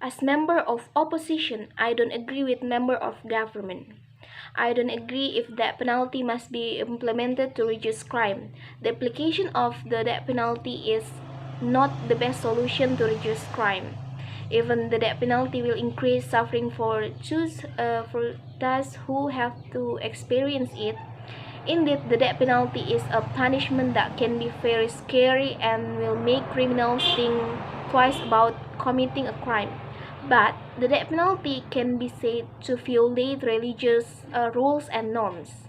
As member of opposition, I don't agree with member of government. I don't agree if death penalty must be implemented to reduce crime. The application of the death penalty is not the best solution to reduce crime. Even the death penalty will increase suffering for those who have to experience it. Indeed, the death penalty is a punishment that can be very scary and will make criminals think twice about committing a crime. But the death penalty can be said to violate religious rules and norms.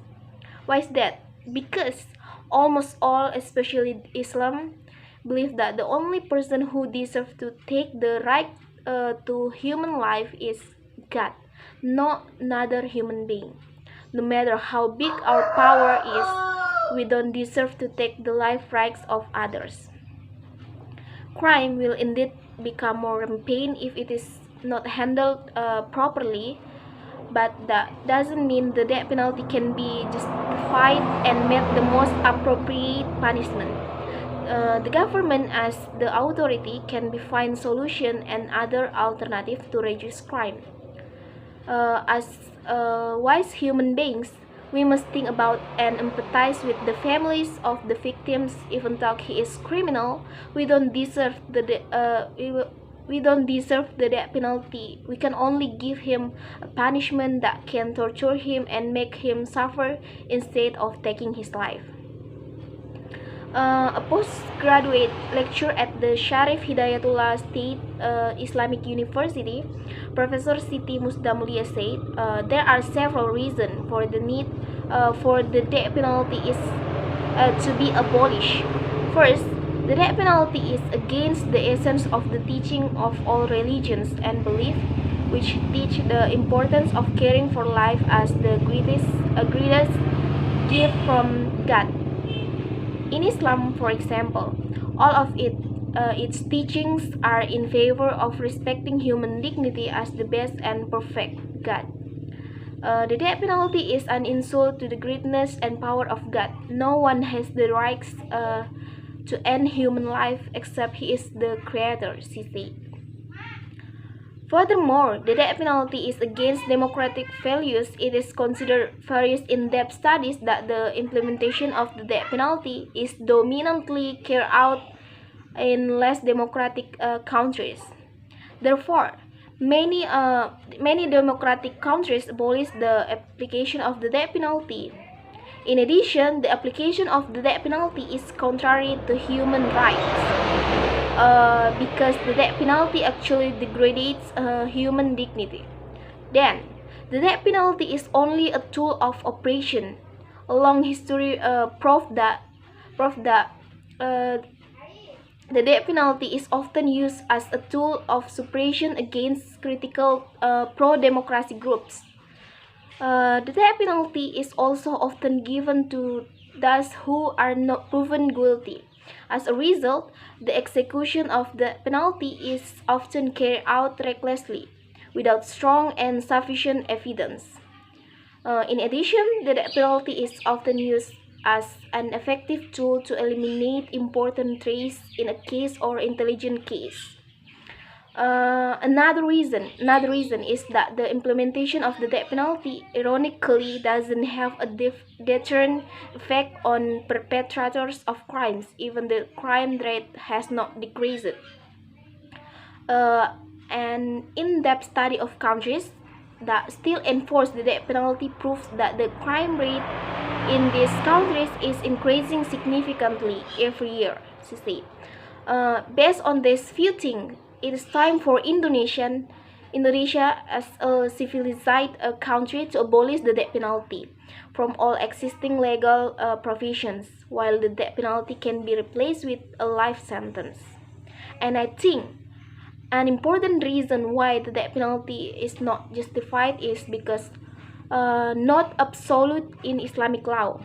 Why is that? Because almost all, especially Islam, believe that the only person who deserves to take the right to human life is God, not another human being. No matter how big our power is, we don't deserve to take the life rights of others. Crime will indeed become more rampant if it is not handled properly, but that doesn't mean the death penalty can be justified and made the most appropriate punishment. The government, as the authority, can find solution and other alternatives to reduce crime. As wise human beings, we must think about and empathize with the families of the victims. Even though he is criminal, we don't deserve we don't deserve the death penalty. We can only give him a punishment that can torture him and make him suffer instead of taking his life. A postgraduate lecturer at the Sharif Hidayatullah State Islamic University, Professor Siti Musdamulia said, there are several reasons for the need for the death penalty is to be abolished. First, the death penalty is against the essence of the teaching of all religions and belief, which teach the importance of caring for life as the greatest gift from God. In Islam, for example, all of its teachings are in favor of respecting human dignity as the best and perfect God. The death penalty is an insult to the greatness and power of God. No one has the rights to end human life except He is the Creator, she said. Furthermore, the death penalty is against democratic values. It is considered various in-depth studies that the implementation of the death penalty is dominantly carried out in less democratic countries. Therefore, many democratic countries abolish the application of the death penalty. In addition, the application of the death penalty is contrary to human rights. Because the death penalty actually degrades human dignity. Then, the death penalty is only a tool of oppression. A long history proved that the death penalty is often used as a tool of suppression against critical pro-democracy groups. The death penalty is also often given to those who are not proven guilty. As a result, the execution of the penalty is often carried out recklessly, without strong and sufficient evidence. In addition, the death penalty is often used as an effective tool to eliminate important traits in a case or intelligent case. Another reason is that the implementation of the death penalty ironically doesn't have a deterrent effect on perpetrators of crimes, even the crime rate has not decreased. An in-depth study of countries that still enforce the death penalty proves that the crime rate in these countries is increasing significantly every year, she said. Based on this few things, it is time for Indonesia as a civilized country to abolish the death penalty from all existing legal provisions, while the death penalty can be replaced with a life sentence. And I think an important reason why the death penalty is not justified is because not absolute in Islamic law.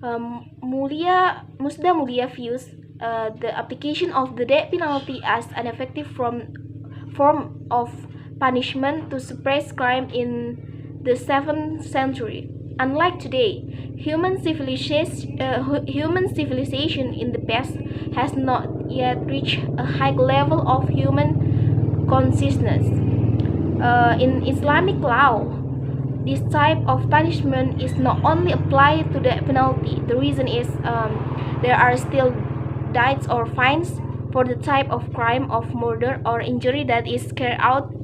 Musda Mulia views the application of the death penalty as an effective form of punishment to suppress crime in the 7th century. Unlike today, human civilization in the past has not yet reached a high level of human consciousness. In Islamic law, this type of punishment is not only applied to the penalty. The reason is there are still diets or fines for the type of crime of murder or injury that is carried out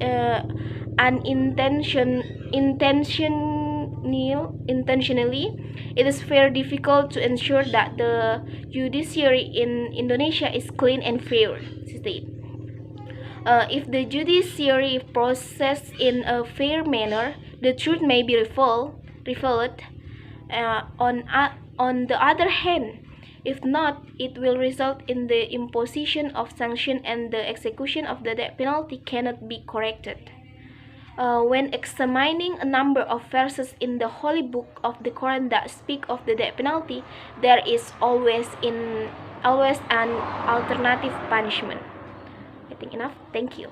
intentionally. It is very difficult to ensure that the judiciary in Indonesia is clean and fair. If the judiciary process in a fair manner, the truth may be revealed. On the other hand, if not, it will result in the imposition of sanction and the execution of the death penalty cannot be corrected. When examining a number of verses in the Holy Book of the Quran that speak of the death penalty, there is always an alternative punishment. I think enough. Thank you.